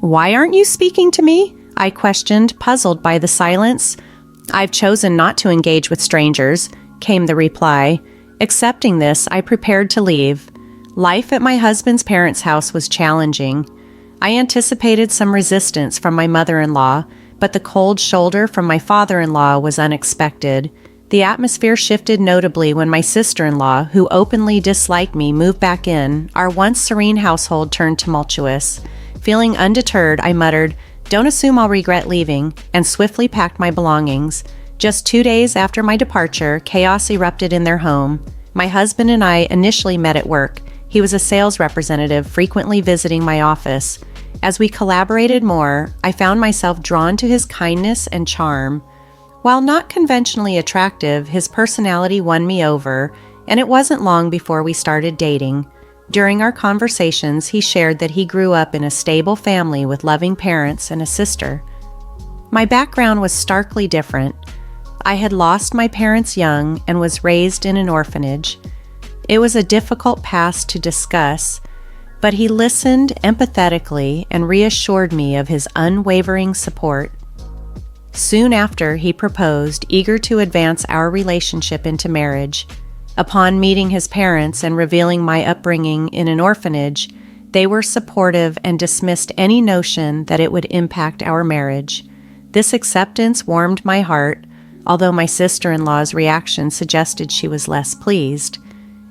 "Why aren't you speaking to me?" I questioned, puzzled by the silence. "I've chosen not to engage with strangers," came the reply. Accepting this, I prepared to leave. Life at my husband's parents' house was challenging. I anticipated some resistance from my mother-in-law, but the cold shoulder from my father-in-law was unexpected. The atmosphere shifted notably when my sister-in-law, who openly disliked me, moved back in. Our once serene household turned tumultuous. Feeling undeterred, I muttered, "Don't assume I'll regret leaving," and swiftly packed my belongings. Just 2 days after my departure, chaos erupted in their home. My husband and I initially met at work. He was a sales representative, frequently visiting my office. As we collaborated more, I found myself drawn to his kindness and charm. While not conventionally attractive, his personality won me over, and it wasn't long before we started dating. During our conversations, he shared that he grew up in a stable family with loving parents and a sister. My background was starkly different. I had lost my parents young and was raised in an orphanage. It was a difficult past to discuss, but he listened empathetically and reassured me of his unwavering support. Soon after, he proposed, eager to advance our relationship into marriage. Upon meeting his parents and revealing my upbringing in an orphanage, they were supportive and dismissed any notion that it would impact our marriage. This acceptance warmed my heart, although my sister-in-law's reaction suggested she was less pleased.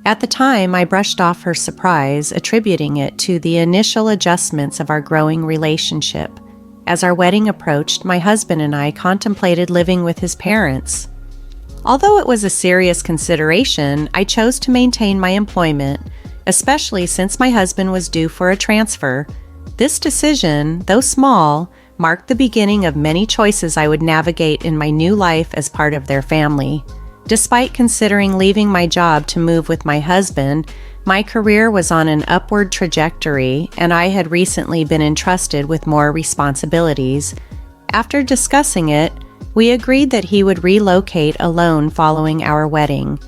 At the time, I brushed off her surprise, attributing it to the initial adjustments of our growing relationship. As our wedding approached, my husband and I contemplated living with his parents. Although it was a serious consideration, I chose to maintain my employment, especially since my husband was due for a transfer. This decision, though small, marked the beginning of many choices I would navigate in my new life as part of their family. Despite considering leaving my job to move with my husband, my career was on an upward trajectory, and I had recently been entrusted with more responsibilities. After discussing it, we agreed that he would relocate alone following our wedding.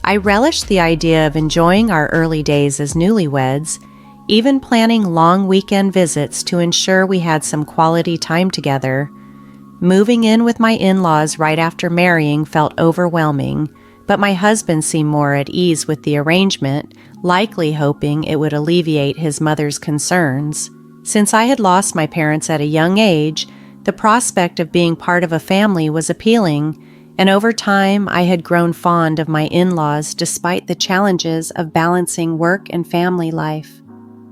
I relished the idea of enjoying our early days as newlyweds, even planning long weekend visits to ensure we had some quality time together. Moving in with my in-laws right after marrying felt overwhelming, but my husband seemed more at ease with the arrangement, likely hoping it would alleviate his mother's concerns. Since I had lost my parents at a young age, the prospect of being part of a family was appealing, and over time I had grown fond of my in-laws despite the challenges of balancing work and family life.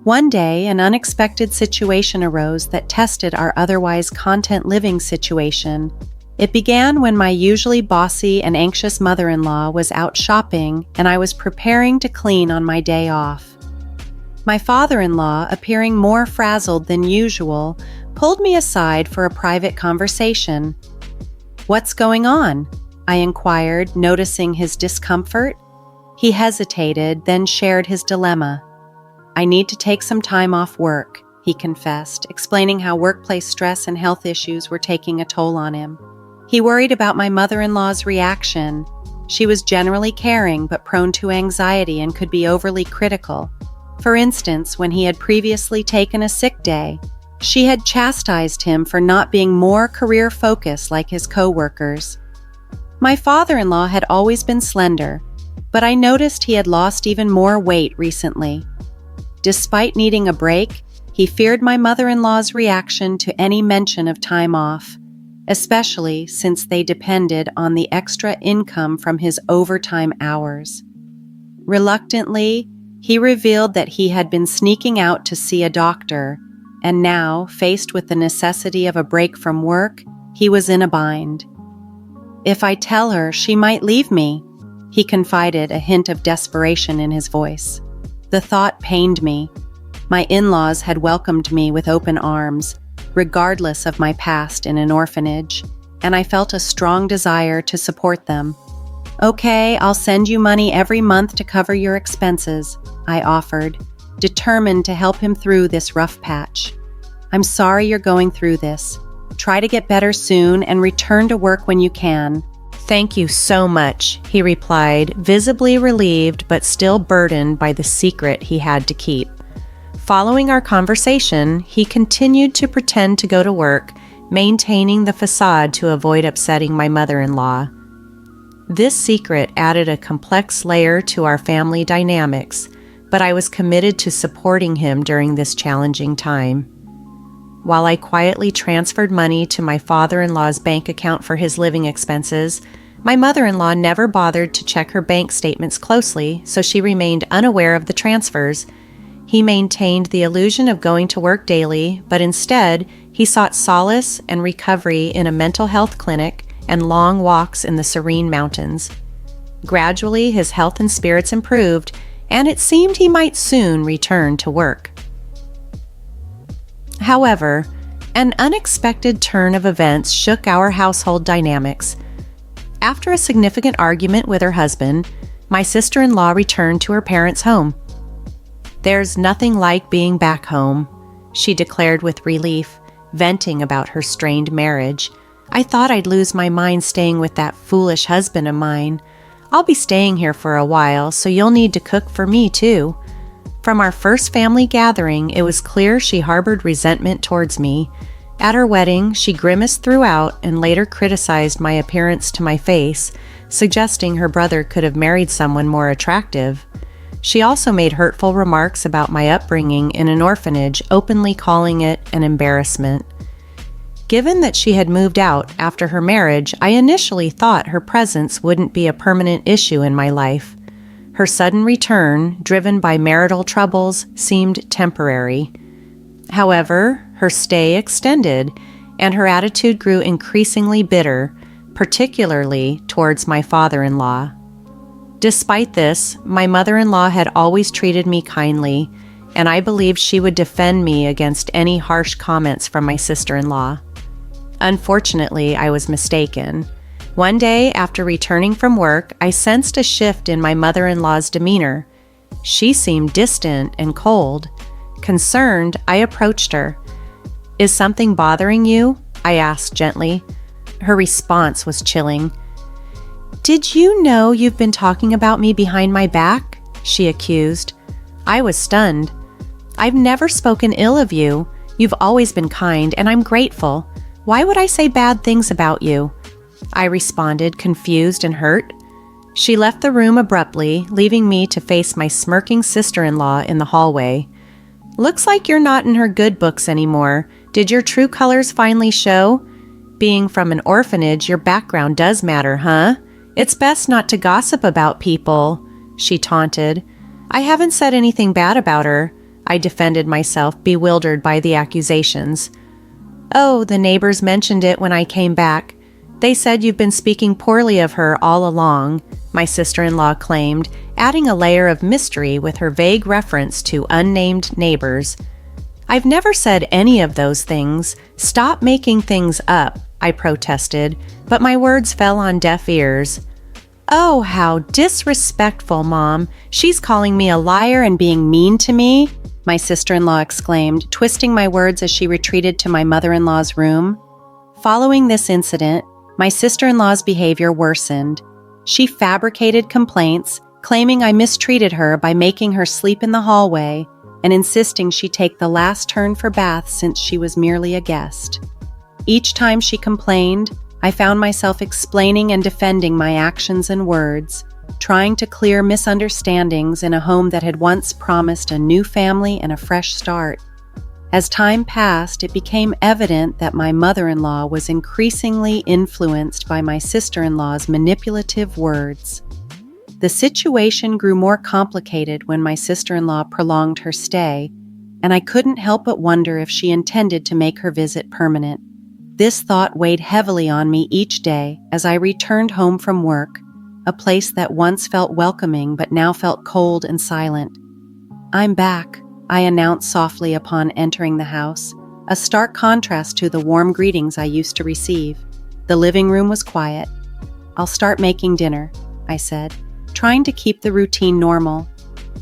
One day, an unexpected situation arose that tested our otherwise content living situation. It began when my usually bossy and anxious mother-in-law was out shopping and I was preparing to clean on my day off. My father-in-law, appearing more frazzled than usual, pulled me aside for a private conversation. "What's going on?" I inquired, noticing his discomfort. He hesitated, then shared his dilemma. "I need to take some time off work," he confessed, explaining how workplace stress and health issues were taking a toll on him. He worried about my mother-in-law's reaction. She was generally caring but prone to anxiety and could be overly critical. For instance, when he had previously taken a sick day, she had chastised him for not being more career-focused like his co-workers. My father-in-law had always been slender, but I noticed he had lost even more weight recently. Despite needing a break, he feared my mother-in-law's reaction to any mention of time off, especially since they depended on the extra income from his overtime hours. Reluctantly, he revealed that he had been sneaking out to see a doctor, and now, faced with the necessity of a break from work, he was in a bind. "If I tell her, she might leave me," he confided, a hint of desperation in his voice. The thought pained me. My in-laws had welcomed me with open arms, regardless of my past in an orphanage, and I felt a strong desire to support them. "Okay, I'll send you money every month to cover your expenses," I offered, determined to help him through this rough patch. "I'm sorry you're going through this. Try to get better soon and return to work when you can." "Thank you so much," he replied, visibly relieved but still burdened by the secret he had to keep. Following our conversation, he continued to pretend to go to work, maintaining the facade to avoid upsetting my mother-in-law. This secret added a complex layer to our family dynamics, but I was committed to supporting him during this challenging time. While I quietly transferred money to my father-in-law's bank account for his living expenses, my mother-in-law never bothered to check her bank statements closely, so she remained unaware of the transfers. He maintained the illusion of going to work daily, but instead, he sought solace and recovery in a mental health clinic and long walks in the serene mountains. Gradually, his health and spirits improved, and it seemed he might soon return to work. However, an unexpected turn of events shook our household dynamics. After a significant argument with her husband, my sister-in-law returned to her parents' home. "There's nothing like being back home," she declared with relief, venting about her strained marriage. "I thought I'd lose my mind staying with that foolish husband of mine. I'll be staying here for a while, so you'll need to cook for me too." From our first family gathering, it was clear she harbored resentment towards me. At her wedding, she grimaced throughout and later criticized my appearance to my face, suggesting her brother could have married someone more attractive. She also made hurtful remarks about my upbringing in an orphanage, openly calling it an embarrassment. Given that she had moved out after her marriage, I initially thought her presence wouldn't be a permanent issue in my life. Her sudden return, driven by marital troubles, seemed temporary. However, her stay extended, and her attitude grew increasingly bitter, particularly towards my father-in-law. Despite this, my mother-in-law had always treated me kindly, and I believed she would defend me against any harsh comments from my sister-in-law. Unfortunately, I was mistaken. One day, after returning from work, I sensed a shift in my mother-in-law's demeanor. She seemed distant and cold. Concerned, I approached her. "Is something bothering you?" I asked gently. Her response was chilling. "Did you know you've been talking about me behind my back?" she accused. I was stunned. "I've never spoken ill of you. You've always been kind, and I'm grateful. Why would I say bad things about you?" I responded, confused and hurt. She left the room abruptly, leaving me to face my smirking sister-in-law in the hallway. "Looks like you're not in her good books anymore. Did your true colors finally show? Being from an orphanage, your background does matter, huh? It's best not to gossip about people," she taunted. "I haven't said anything bad about her," I defended myself, bewildered by the accusations. "Oh, the neighbors mentioned it when I came back. They said you've been speaking poorly of her all along," my sister-in-law claimed, adding a layer of mystery with her vague reference to unnamed neighbors. "I've never said any of those things. Stop making things up," I protested, but my words fell on deaf ears. "Oh, how disrespectful, Mom. She's calling me a liar and being mean to me," my sister-in-law exclaimed, twisting my words as she retreated to my mother-in-law's room. Following this incident, my sister-in-law's behavior worsened. She fabricated complaints, claiming I mistreated her by making her sleep in the hallway and insisting she take the last turn for bath since she was merely a guest. Each time she complained, I found myself explaining and defending my actions and words, trying to clear misunderstandings in a home that had once promised a new family and a fresh start. As time passed, it became evident that my mother-in-law was increasingly influenced by my sister-in-law's manipulative words. The situation grew more complicated when my sister-in-law prolonged her stay, and I couldn't help but wonder if she intended to make her visit permanent. This thought weighed heavily on me each day as I returned home from work, a place that once felt welcoming but now felt cold and silent. "I'm back," I announced softly upon entering the house, a stark contrast to the warm greetings I used to receive. The living room was quiet. "I'll start making dinner," I said, trying to keep the routine normal.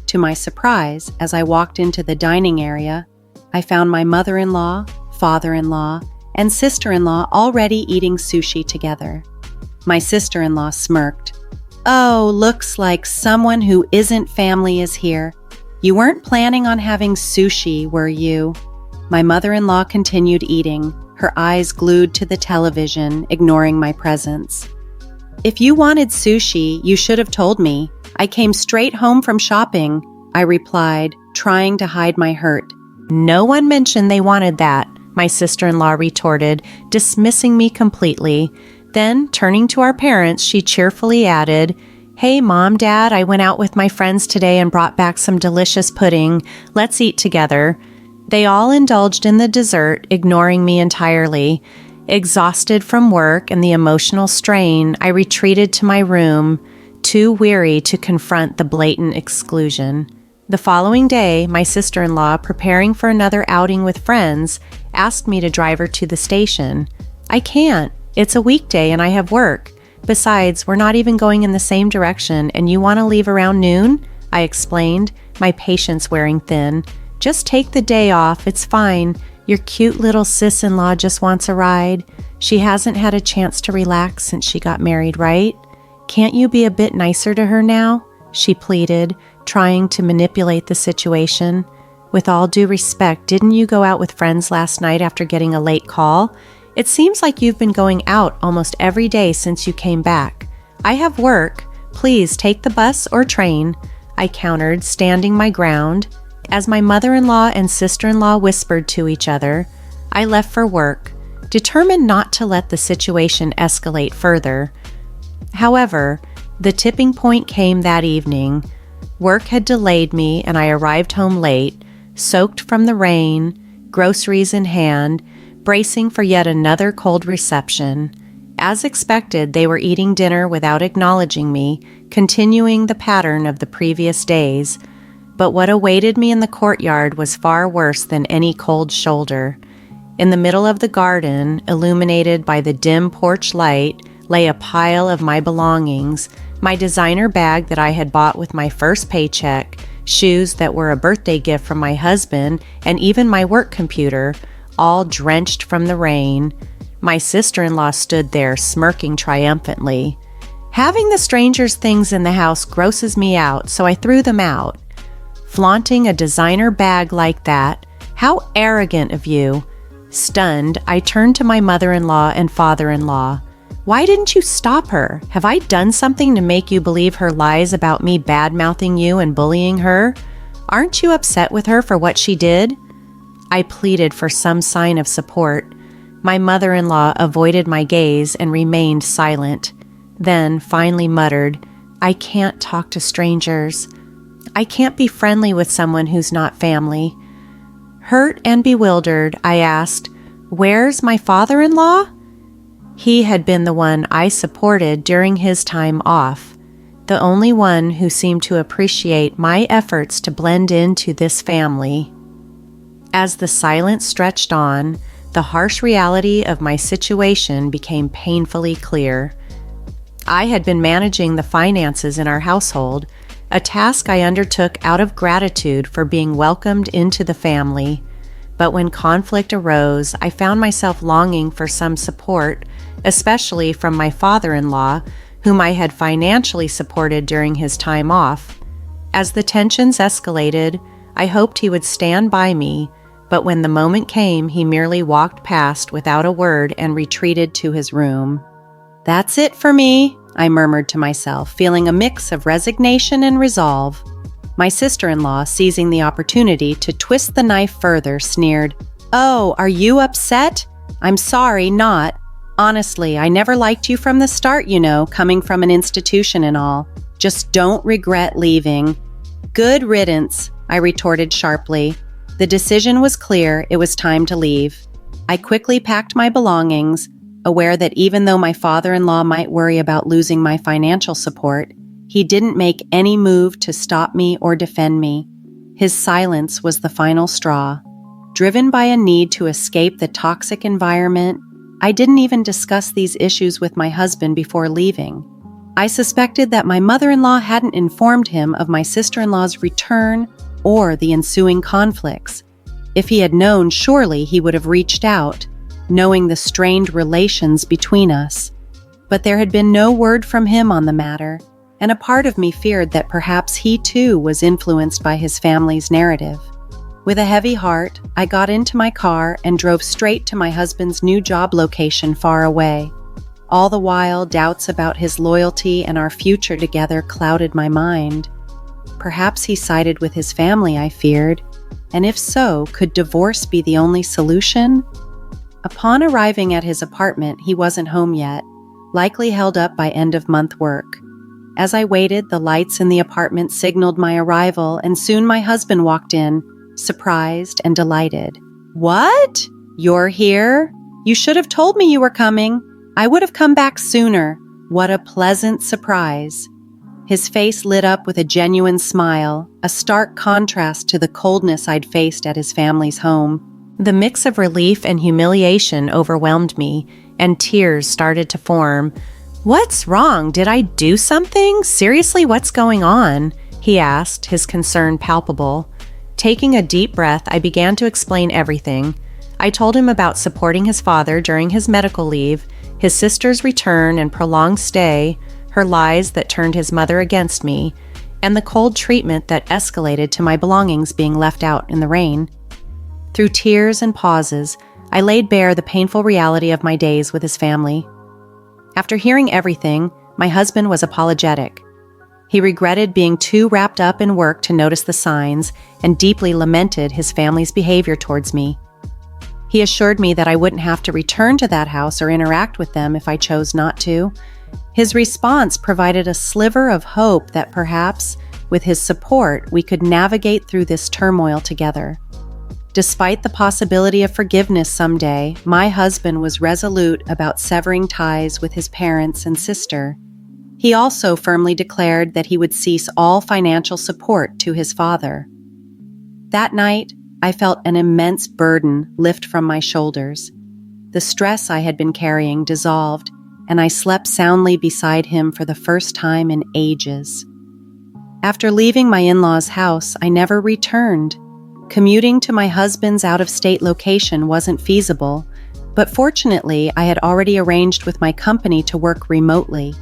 To my surprise, as I walked into the dining area, I found my mother-in-law, father-in-law, and sister-in-law already eating sushi together. My sister-in-law smirked. "Oh, looks like someone who isn't family is here. "You weren't planning on having sushi, were you?" My mother-in-law continued eating, her eyes glued to the television, ignoring my presence. "If you wanted sushi, you should have told me. I came straight home from shopping," I replied, trying to hide my hurt. "No one mentioned they wanted that," my sister-in-law retorted, dismissing me completely. Then, turning to our parents, she cheerfully added, "Hey, Mom, Dad, I went out with my friends today and brought back some delicious pudding. Let's eat together." They all indulged in the dessert, ignoring me entirely. Exhausted from work and the emotional strain, I retreated to my room, too weary to confront the blatant exclusion. The following day, my sister-in-law, preparing for another outing with friends, asked me to drive her to the station. "I can't. It's a weekday and I have work. Besides, we're not even going in the same direction and you want to leave around noon?" I explained, my patience wearing thin. "Just take the day off, it's fine. Your cute little sis-in-law just wants a ride. She hasn't had a chance to relax since she got married, right? Can't you be a bit nicer to her now?" she pleaded, trying to manipulate the situation. "With all due respect, didn't you go out with friends last night after getting a late call? It seems like you've been going out almost every day since you came back. I have work. Please take the bus or train," I countered, standing my ground. As my mother-in-law and sister-in-law whispered to each other, I left for work, determined not to let the situation escalate further. However, the tipping point came that evening. Work had delayed me and I arrived home late, soaked from the rain, groceries in hand, bracing for yet another cold reception. As expected, they were eating dinner without acknowledging me, continuing the pattern of the previous days. But what awaited me in the courtyard was far worse than any cold shoulder. In the middle of the garden, illuminated by the dim porch light, lay a pile of my belongings, my designer bag that I had bought with my first paycheck, shoes that were a birthday gift from my husband, and even my work computer, all drenched from the rain. My sister-in-law stood there, smirking triumphantly. "Having the strangers' things in the house grosses me out, so I threw them out." "Flaunting a designer bag like that? How arrogant of you." Stunned, I turned to my mother-in-law and father-in-law. "Why didn't you stop her? Have I done something to make you believe her lies about me bad-mouthing you and bullying her? Aren't you upset with her for what she did?" I pleaded for some sign of support. My mother-in-law avoided my gaze and remained silent. Then finally muttered, "I can't talk to strangers. I can't be friendly with someone who's not family." Hurt and bewildered, I asked, "Where's my father-in-law?" He had been the one I supported during his time off, the only one who seemed to appreciate my efforts to blend into this family. As the silence stretched on, the harsh reality of my situation became painfully clear. I had been managing the finances in our household, a task I undertook out of gratitude for being welcomed into the family. But when conflict arose, I found myself longing for some support, especially from my father-in-law, whom I had financially supported during his time off. As the tensions escalated, I hoped he would stand by me, but when the moment came, he merely walked past without a word and retreated to his room. "That's it for me," I murmured to myself, feeling a mix of resignation and resolve. My sister-in-law, seizing the opportunity to twist the knife further, sneered, "Oh, are you upset? I'm sorry, not. Honestly, I never liked you from the start, you know, coming from an institution and all. Just don't regret leaving." "Good riddance," I retorted sharply. The decision was clear, it was time to leave. I quickly packed my belongings, aware that even though my father-in-law might worry about losing my financial support, he didn't make any move to stop me or defend me. His silence was the final straw. Driven by a need to escape the toxic environment, I didn't even discuss these issues with my husband before leaving. I suspected that my mother-in-law hadn't informed him of my sister-in-law's return or the ensuing conflicts. If he had known, surely he would have reached out, knowing the strained relations between us. But there had been no word from him on the matter. and a part of me feared that perhaps he too was influenced by his family's narrative. With a heavy heart, I got into my car and drove straight to my husband's new job location far away. All the while, doubts about his loyalty and our future together clouded my mind. Perhaps he sided with his family, I feared, and if so, could divorce be the only solution? Upon arriving at his apartment, he wasn't home yet, likely held up by end-of-month work. As I waited, the lights in the apartment signaled my arrival, and soon my husband walked in, surprised and delighted. "What? You're here? You should have told me you were coming. I would have come back sooner. What a pleasant surprise." His face lit up with a genuine smile, a stark contrast to the coldness I'd faced at his family's home. The mix of relief and humiliation overwhelmed me, and tears started to form. "What's wrong? Did I do something? Seriously, what's going on?" he asked, his concern palpable. Taking a deep breath, I began to explain everything. I told him about supporting his father during his medical leave, his sister's return and prolonged stay, her lies that turned his mother against me, and the cold treatment that escalated to my belongings being left out in the rain. Through tears and pauses, I laid bare the painful reality of my days with his family. After hearing everything, my husband was apologetic. He regretted being too wrapped up in work to notice the signs and deeply lamented his family's behavior towards me. He assured me that I wouldn't have to return to that house or interact with them if I chose not to. His response provided a sliver of hope that perhaps, with his support, we could navigate through this turmoil together. Despite the possibility of forgiveness someday, my husband was resolute about severing ties with his parents and sister. He also firmly declared that he would cease all financial support to his father. That night, I felt an immense burden lift from my shoulders. The stress I had been carrying dissolved, and I slept soundly beside him for the first time in ages. After leaving my in-laws' house, I never returned. Commuting to my husband's out-of-state location wasn't feasible, but fortunately, I had already arranged with my company to work remotely.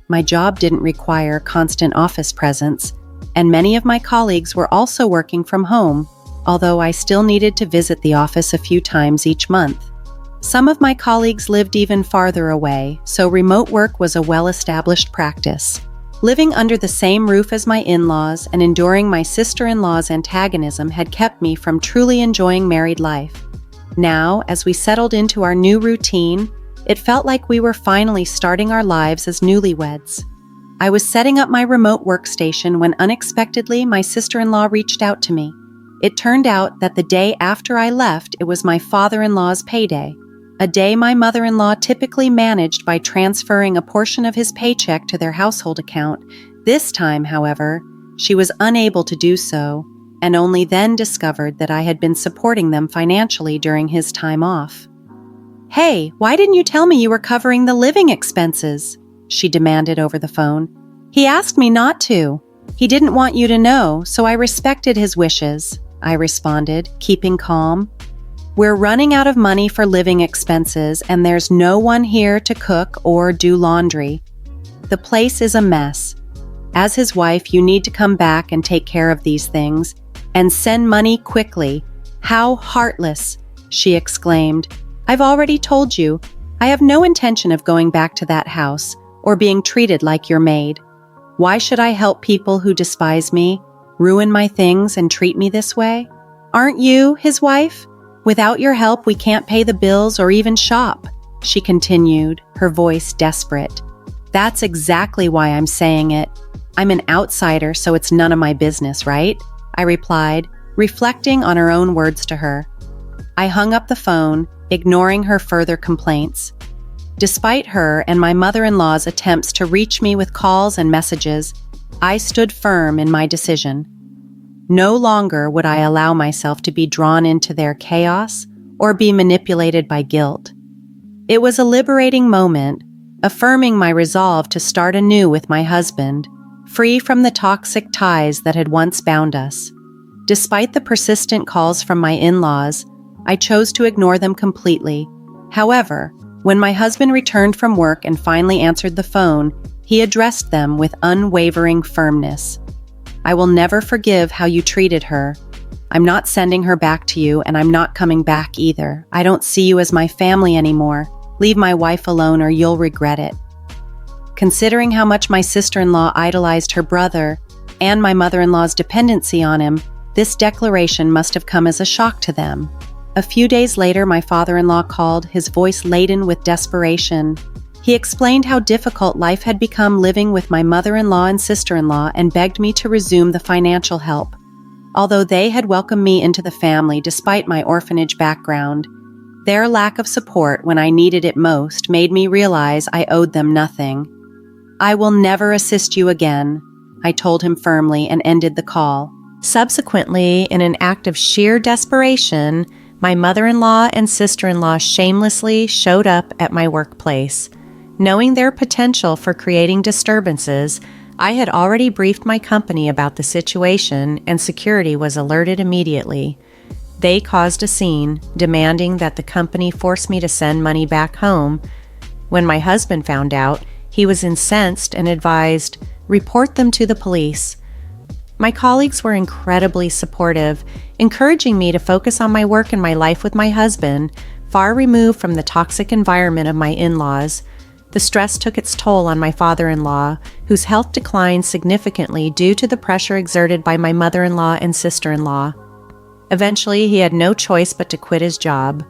My job didn't require constant office presence, and many of my colleagues were also working from home, although I still needed to visit the office a few times each month. Some of my colleagues lived even farther away, so remote work was a well-established practice. Living under the same roof as my in-laws and enduring my sister-in-law's antagonism had kept me from truly enjoying married life. Now, as we settled into our new routine, it felt like we were finally starting our lives as newlyweds. I was setting up my remote workstation when unexpectedly my sister-in-law reached out to me. It turned out that the day after I left, it was my father-in-law's payday, a day my mother-in-law typically managed by transferring a portion of his paycheck to their household account. This time, however, she was unable to do so, and only then discovered that I had been supporting them financially during his time off. "Hey, why didn't you tell me you were covering the living expenses?" she demanded over the phone. "He asked me not to. He didn't want you to know, so I respected his wishes," I responded, keeping calm. "We're running out of money for living expenses, and there's no one here to cook or do laundry. The place is a mess. As his wife, you need to come back and take care of these things, and send money quickly." "How heartless," she exclaimed. "I've already told you, I have no intention of going back to that house or being treated like your maid. Why should I help people who despise me, ruin my things, and treat me this way? Aren't you his wife? Without your help, we can't pay the bills or even shop," she continued, her voice desperate. "That's exactly why I'm saying it. I'm an outsider, so it's none of my business, right?" I replied, reflecting on her own words to her. I hung up the phone, ignoring her further complaints. Despite her and my mother-in-law's attempts to reach me with calls and messages, I stood firm in my decision. No longer would I allow myself to be drawn into their chaos or be manipulated by guilt. It was a liberating moment, affirming my resolve to start anew with my husband, free from the toxic ties that had once bound us. Despite the persistent calls from my in-laws, I chose to ignore them completely. However, when my husband returned from work and finally answered the phone, He addressed them with unwavering firmness. "I will never forgive how you treated her. I'm not sending her back to you, and I'm not coming back either. I don't see you as my family anymore. Leave my wife alone or you'll regret it." Considering how much my sister-in-law idolized her brother and my mother-in-law's dependency on him, this declaration must have come as a shock to them. A few days later, my father-in-law called, his voice laden with desperation. He explained how difficult life had become living with my mother-in-law and sister-in-law and begged me to resume the financial help. Although they had welcomed me into the family despite my orphanage background, their lack of support when I needed it most made me realize I owed them nothing. "I will never assist you again," I told him firmly and ended the call. Subsequently, in an act of sheer desperation, my mother-in-law and sister-in-law shamelessly showed up at my workplace. Knowing their potential for creating disturbances, I had already briefed my company about the situation, and security was alerted immediately. They caused a scene, demanding that the company force me to send money back home. When my husband found out, he was incensed and advised, "Report them to the police." My colleagues were incredibly supportive, encouraging me to focus on my work and my life with my husband, far removed from the toxic environment of my in-laws. The stress took its toll on my father-in-law, whose health declined significantly due to the pressure exerted by my mother-in-law and sister-in-law. Eventually, he had no choice but to quit his job.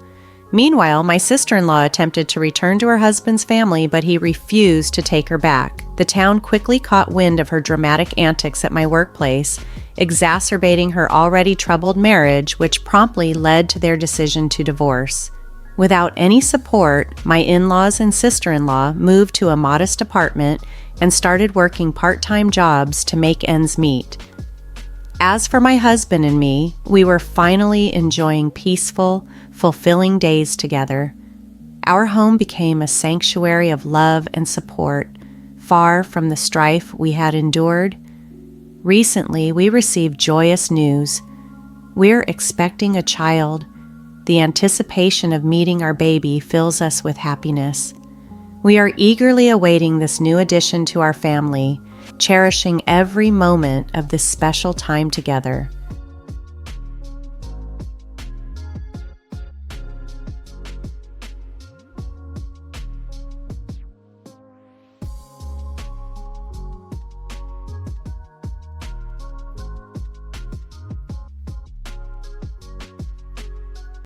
Meanwhile, my sister-in-law attempted to return to her husband's family, but he refused to take her back. The town quickly caught wind of her dramatic antics at my workplace, exacerbating her already troubled marriage, which promptly led to their decision to divorce. Without any support, my in-laws and sister-in-law moved to a modest apartment and started working part-time jobs to make ends meet. As for my husband and me, we were finally enjoying peaceful, fulfilling days together. Our home became a sanctuary of love and support, far from the strife we had endured. Recently, we received joyous news. We're expecting a child. The anticipation of meeting our baby fills us with happiness. We are eagerly awaiting this new addition to our family, cherishing every moment of this special time together.